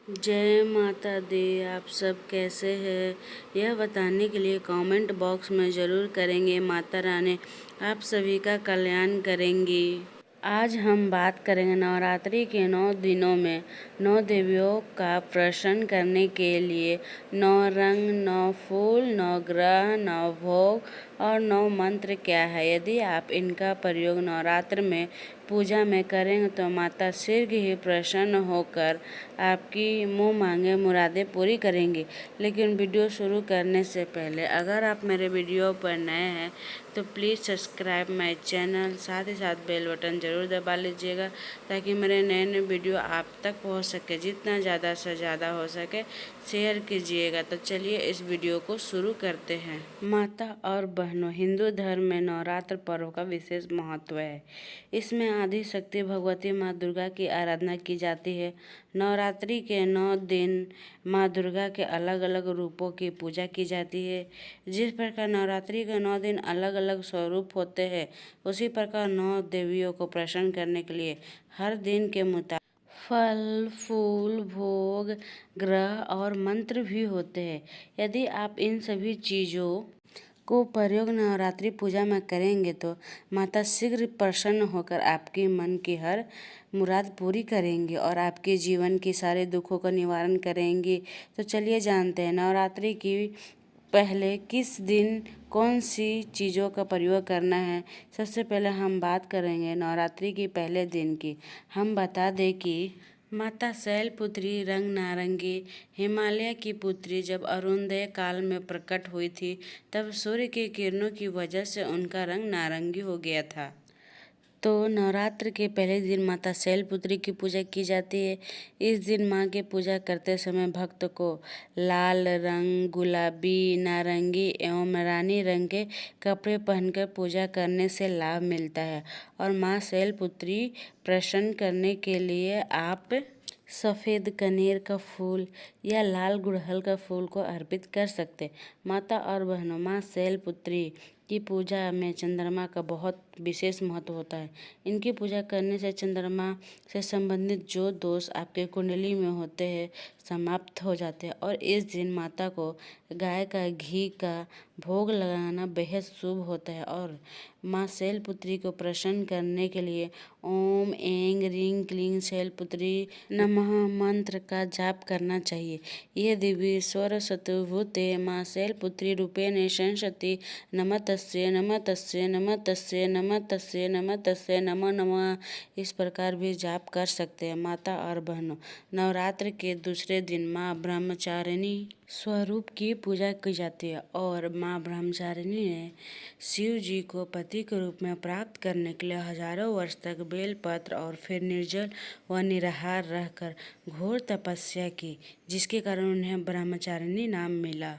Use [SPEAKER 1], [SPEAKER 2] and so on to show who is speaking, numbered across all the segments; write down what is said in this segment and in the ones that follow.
[SPEAKER 1] जय माता दी। आप सब कैसे हैं यह बताने के लिए कमेंट बॉक्स में ज़रूर करेंगे। माता रानी आप सभी का कल्याण करेंगी। आज हम बात करेंगे नवरात्रि के 9 दिनों में 9 देवियों का प्रसन्न करने के लिए 9 रंग, 9 फूल, 9 ग्रह, 9 भोग और 9 मंत्र क्या है। यदि आप इनका प्रयोग नवरात्र में पूजा में करेंगे तो माता शीघ्र ही प्रसन्न होकर आपकी मुँह मांगे मुरादें पूरी करेंगी। लेकिन वीडियो शुरू करने से पहले अगर आप मेरे वीडियो पर नए हैं तो प्लीज़ सब्सक्राइब माय चैनल, साथ ही साथ बेल बटन ज़रूर दबा लीजिएगा ताकि मेरे नए नए वीडियो आप तक पहुंच सके। जितना ज़्यादा से ज़्यादा हो सके शेयर कीजिएगा। तो चलिए इस वीडियो को शुरू करते हैं। माता और बहनों, हिंदू धर्म में नवरात्र पर्व का विशेष महत्व है। इसमें आदि शक्ति भगवती माँ दुर्गा की आराधना की जाती है। नवरात्रि के 9 दिन माँ दुर्गा के अलग अलग रूपों की पूजा की जाती है। जिस प्रकार नवरात्रि के 9 दिन अलग अलग स्वरूप होते हैं, उसी प्रकार 9 देवियों को प्रसन्न करने के लिए हर दिन के मुताबिक फल, फूल, भोग, ग्रह और मंत्र भी होते हैं। यदि आप इन सभी चीज़ों को प्रयोग नवरात्रि पूजा में करेंगे तो माता शीघ्र प्रसन्न होकर आपकी मन की हर मुराद पूरी करेंगी और आपके जीवन के सारे दुखों का निवारण करेंगी। तो चलिए जानते हैं नवरात्रि की पहले किस दिन कौन सी चीज़ों का प्रयोग करना है। सबसे पहले हम बात करेंगे नवरात्रि के पहले दिन की। हम बता दें कि माता शैलपुत्री रंग नारंगी हिमालय की पुत्री जब अरुणोदय काल में प्रकट हुई थी तब सूर्य की किरणों की वजह से उनका रंग नारंगी हो गया था। तो नवरात्र के पहले दिन माता शैलपुत्री की पूजा की जाती है। इस दिन माँ की पूजा करते समय भक्त को लाल रंग, गुलाबी, नारंगी एवं रानी रंग के कपड़े पहनकर पूजा करने से लाभ मिलता है। और माँ शैलपुत्री प्रसन्न करने के लिए आप सफ़ेद कनेर का फूल या लाल गुड़हल का फूल को अर्पित कर सकते। माता और बहनों, माँ शैलपुत्री की पूजा में चंद्रमा का बहुत विशेष महत्व होता है। इनकी पूजा करने से चंद्रमा से संबंधित जो दोष आपके कुंडली में होते हैं समाप्त हो जाते हैं। और इस दिन माता को गाय का घी का भोग लगाना बेहद शुभ होता है। और माँ शैलपुत्री को प्रसन्न करने के लिए ओम ऐं ह्रीं क्लीं शैलपुत्री नमः मंत्र का जाप करना चाहिए। यह देवी स्वरसतुभूते माँ शैलपुत्री रूपेण संसति नमः तस्यै नमः तस्यै नमः तस्यै नमः तस्यै नमः तस्यै नमो नमः। इस प्रकार भी जाप कर सकते हैं। माता और बहनों, नवरात्र के दूसरे दिन माँ ब्रह्मचारिणी स्वरूप की पूजा की जाती है। और माँ ब्रह्मचारिणी ने शिव जी को पति के रूप में प्राप्त करने के लिए हजारों वर्ष तक बेलपत्र और फिर निर्जल व निराहार रहकर घोर तपस्या की, जिसके कारण उन्हें ब्रह्मचारिणी नाम मिला।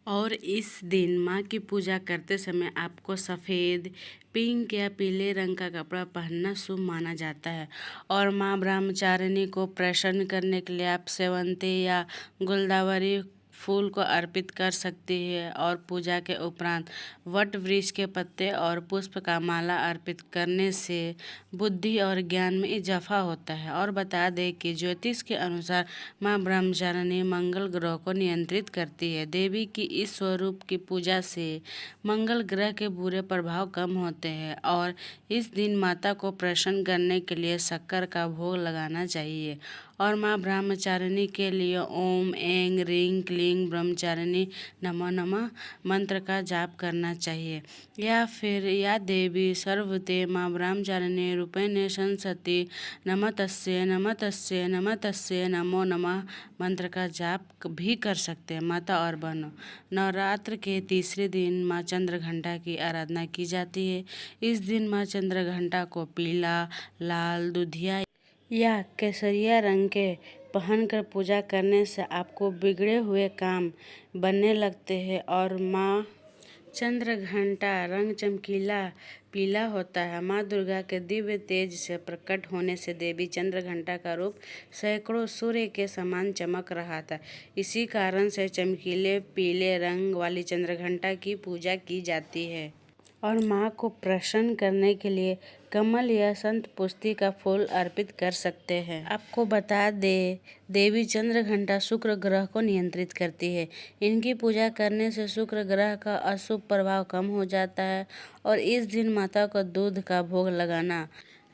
[SPEAKER 1] और इस दिन माँ की पूजा करते समय आपको सफ़ेद, पिंक या पीले रंग का कपड़ा पहनना शुभ माना जाता है। और माँ ब्रह्मचारिणी को प्रसन्न करने के लिए आप सेवंती या गुलदावरी फूल को अर्पित कर सकती है। और पूजा के उपरांत वट वृक्ष के पत्ते और पुष्प का माला अर्पित करने से बुद्धि और ज्ञान में इजाफा होता है। और बता दें कि ज्योतिष के अनुसार माँ ब्रह्मचारिणी मंगल ग्रह को नियंत्रित करती है। देवी की इस स्वरूप की पूजा से मंगल ग्रह के बुरे प्रभाव कम होते हैं। और इस दिन माता को प्रसन्न करने के लिए शक्कर का भोग लगाना चाहिए। और माँ ब्रह्मचारिणी के लिए ओम ऐं ह्रीं क्लीं ब्रह्मचारिणी नमो नमः मंत्र का जाप करना चाहिए। या फिर या देवी सर्वभूते माँ ब्रह्मचारिणी रूपेण संसति नमः तस्यै नमः तस्यै नमः तस्यै नमो नमः मंत्र का जाप भी कर सकते हैं। माता और बहनों, नवरात्र के तीसरे दिन माँ चंद्रघंटा की आराधना की जाती है। इस दिन माँ चंद्रघंटा को पीला, लाल, दूधिया या केसरिया रंग के पहनकर पूजा करने से आपको बिगड़े हुए काम बनने लगते हैं। और माँ चंद्रघंटा रंग चमकीला पीला होता है। माँ दुर्गा के दिव्य तेज से प्रकट होने से देवी चंद्रघंटा का रूप सैकड़ों सूर्य के समान चमक रहा था। इसी कारण से चमकीले पीले रंग वाली चंद्रघंटा की पूजा की जाती है। और माँ को प्रसन्न करने के लिए कमल या शंखपुष्पी का फूल अर्पित कर सकते हैं। आपको बता दें, देवी चंद्रघंटा शुक्र ग्रह को नियंत्रित करती है। इनकी पूजा करने से शुक्र ग्रह का अशुभ प्रभाव कम हो जाता है और इस दिन माता को दूध का भोग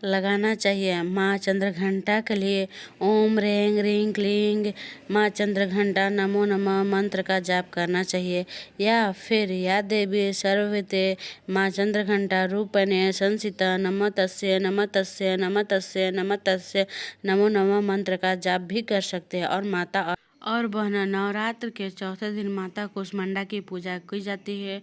[SPEAKER 1] लगाना चाहिए। माँ चंद्रघंटा के लिए ओम रेंग रीं क्लीं माँ चंद्रघंटा नमो नमः मंत्र का जाप करना चाहिए या फिर या देवी सर्वभूते माँ चंद्रघंटा रूपिणे संसिता नमस्तस्यै नमस्तस्यै नमस्तस्यै नमस्तस्यै नमो नमः मंत्र का जाप भी कर सकते हैं। और माता और बहना, नवरात्र के चौथे दिन माता कुष्मांडा की पूजा की जाती है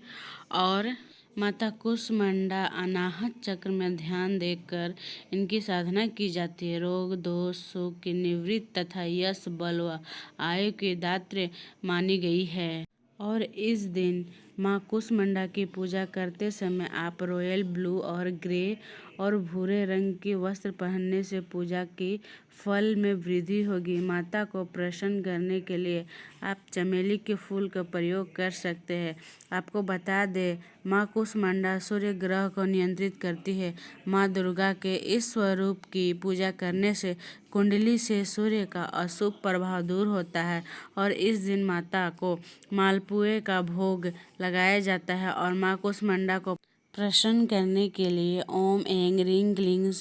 [SPEAKER 1] और माता कुष्मांडा अनाहत चक्र में ध्यान देकर इनकी साधना की जाती है। रोग दोष सुख की निवृत्ति तथा यश बल व आयु की दात्री मानी गई है। और इस दिन माँ कुष्मांडा की पूजा करते समय आप रॉयल ब्लू और ग्रे और भूरे रंग के वस्त्र पहनने से पूजा की फल में वृद्धि होगी। माता को प्रसन्न करने के लिए आप चमेली के फूल का प्रयोग कर सकते हैं। आपको बता दें, माँ कुष्मांडा सूर्य ग्रह को नियंत्रित करती है। माँ दुर्गा के इस स्वरूप की पूजा करने से कुंडली से सूर्य का अशुभ प्रभाव दूर होता है और इस दिन माता को मालपुए का भोग लगाया जाता है। और माँ कुष्मांडा को प्रसन्न करने के लिए ओम ऐं ह्रीं क्लीं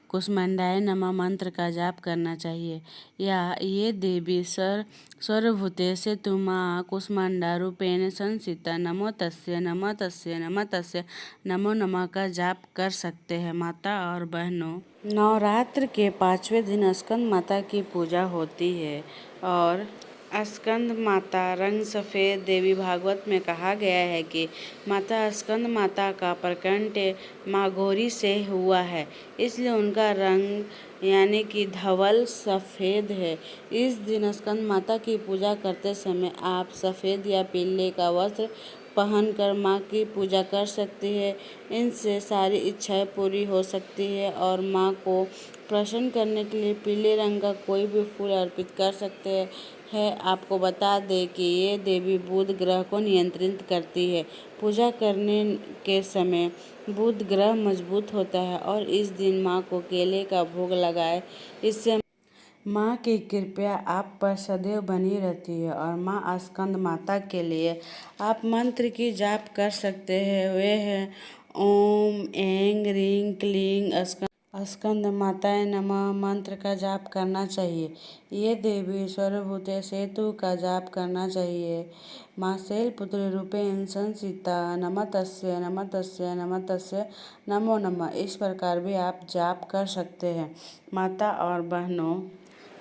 [SPEAKER 1] कुष्मांडाय नमः मंत्र का जाप करना चाहिए या ये देवी सर्वभूतेषु तु माँ कुष्मांडा रूपेण संस्थिता नमो तस्यै नमो तस्यै नमो तस्यै नमो नमः का जाप कर सकते हैं। माता और बहनों, नवरात्र के 5वें दिन स्कंद माता की पूजा होती है और स्कंद माता रंग सफ़ेद देवी भागवत में कहा गया है कि माता स्कंद माता का प्रकट माँ गौरी से हुआ है, इसलिए उनका रंग यानी कि धवल सफ़ेद है। इस दिन स्कंद माता की पूजा करते समय आप सफ़ेद या पीले का वस्त्र पहनकर माँ की पूजा कर सकती है। इनसे सारी इच्छाएं पूरी हो सकती है और माँ को प्रसन्न करने के लिए पीले रंग का कोई भी फूल अर्पित कर सकते हैं। आपको बता दें कि ये देवी बुध ग्रह को नियंत्रित करती है। पूजा करने के समय बुध ग्रह मजबूत होता है और इस दिन माँ को केले का भोग लगाए। इससे माँ की कृपा आप पर सदैव बनी रहती है। और माँ स्कंद माता के लिए आप मंत्र की जाप कर सकते हैं। वे हैं ओम ऐं ह्रीं क्लीं स्कंद माताय नमः मंत्र का जाप करना चाहिए। ये देवी सर्वभूते सेतु का जाप करना चाहिए। माँ शैलपुत्री रूपेण संस्थिता नमस्तस्यै नमस्तस्यै नमस्तस्यै नमो नमः इस प्रकार भी आप जाप कर सकते हैं। माता और बहनों,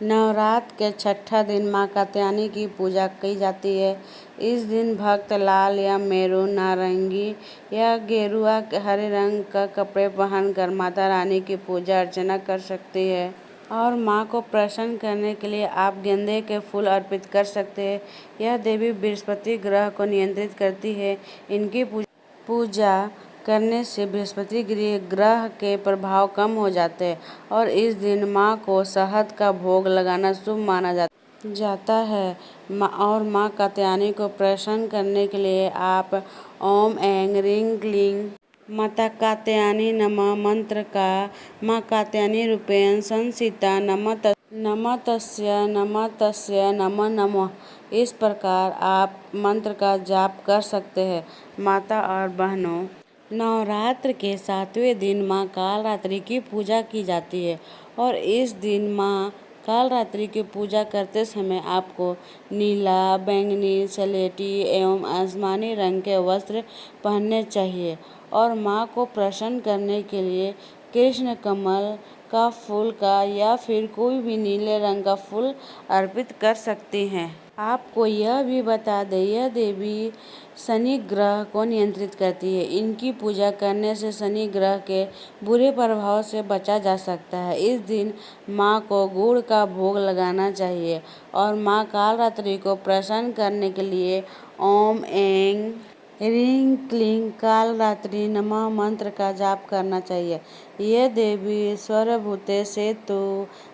[SPEAKER 1] नवरात्र के छठा दिन माँ कात्यायनी की पूजा की जाती है। इस दिन भक्त लाल या मैरून नारंगी या गेरुआ हरे रंग का कपड़े पहनकर माता रानी की पूजा अर्चना कर सकती है। और माँ को प्रसन्न करने के लिए आप गेंदे के फूल अर्पित कर सकते हैं। यह देवी बृहस्पति ग्रह को नियंत्रित करती है। इनकी पूजा करने से बृहस्पति ग्रह के प्रभाव कम हो जाते हैं और इस दिन माँ को शहद का भोग लगाना शुभ माना जाता है। और माँ कात्यायनी को प्रसन्न करने के लिए आप ओम ऐं ह्रीं क्लीं माता कात्यायनी नमः मंत्र का माँ कात्यायनी रूपेण संस्थिता नमः तस्यै नमो नमः इस प्रकार आप मंत्र का जाप कर सकते हैं। माता और बहनों, नवरात्र के 7वें दिन माँ कालरात्रि की पूजा की जाती है और इस दिन माँ कालरात्रि की पूजा करते समय आपको नीला, बैंगनी, सलेटी एवं आसमानी रंग के वस्त्र पहनने चाहिए। और माँ को प्रसन्न करने के लिए कृष्ण कमल का फूल का या फिर कोई भी नीले रंग का फूल अर्पित कर सकती हैं। आपको यह भी बता दें, यह देवी शनि ग्रह को नियंत्रित करती है। इनकी पूजा करने से शनि ग्रह के बुरे प्रभाव से बचा जा सकता है। इस दिन माँ को गुड़ का भोग लगाना चाहिए। और माँ कालरात्रि को प्रसन्न करने के लिए ओम ऐं ह्रीं क्लीं कालरात्रि नमः मंत्र का जाप करना चाहिए। ये देवी सर्वभूते सेतु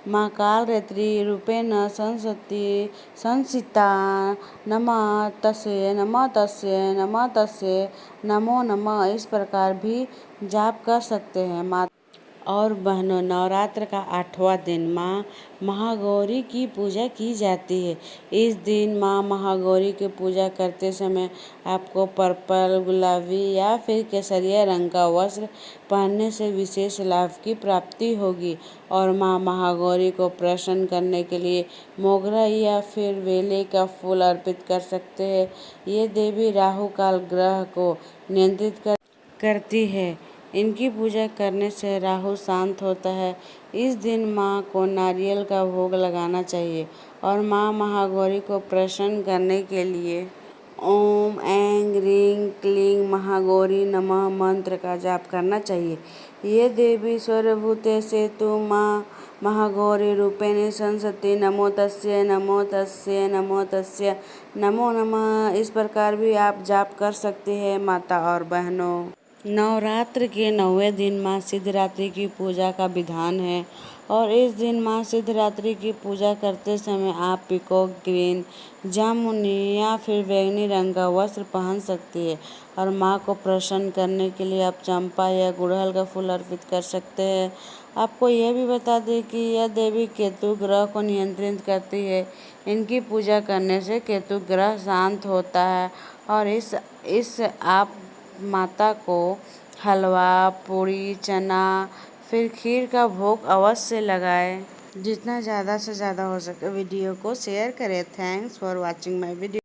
[SPEAKER 1] माँ कालरात्रि रूपेण संसिता नमः तस्यै नमः तस्यै नमः तस्यै नमो नमः इस प्रकार भी जाप कर सकते हैं। और बहनों, नवरात्र का 8वां दिन माँ महागौरी की पूजा की जाती है। इस दिन माँ महागौरी की पूजा करते समय आपको पर्पल, गुलाबी या फिर केसरिया रंग का वस्त्र पहनने से विशेष लाभ की प्राप्ति होगी। और माँ महागौरी को प्रसन्न करने के लिए मोगरा या फिर बेले का फूल अर्पित कर सकते हैं। ये देवी राहु काल ग्रह को नियंत्रित करती है। इनकी पूजा करने से राहु शांत होता है। इस दिन माँ को नारियल का भोग लगाना चाहिए और माँ महागौरी को प्रसन्न करने के लिए ओम ऐं ह्रीं क्लीं महागौरी नमः मंत्र का जाप करना चाहिए। ये देवी सर्वभूते सेतु माँ महागौरी रूपेण संसति नमो तस्यै नमो तस्यै नमो तस्यै नमो नमः इस प्रकार भी आप जाप कर सकते हैं माता और बहनों। नवरात्र के 9वें दिन माँ सिद्धरात्रि की पूजा का विधान है और इस दिन माँ सिद्धरात्रि की पूजा करते समय आप पीकॉक ग्रीन, जामुनी या फिर बैंगनी रंग का वस्त्र पहन सकती है। और माँ को प्रसन्न करने के लिए आप चंपा या गुड़हल का फूल अर्पित कर सकते हैं। आपको यह भी बता दें कि यह देवी केतु ग्रह को नियंत्रित करती है। इनकी पूजा करने से केतु ग्रह शांत होता है। और इस आप माता को हलवा, पूड़ी, चना फिर खीर का भोग अवश्य लगाएं। जितना ज़्यादा से ज़्यादा हो सके वीडियो को शेयर करें। Thanks for watching my video.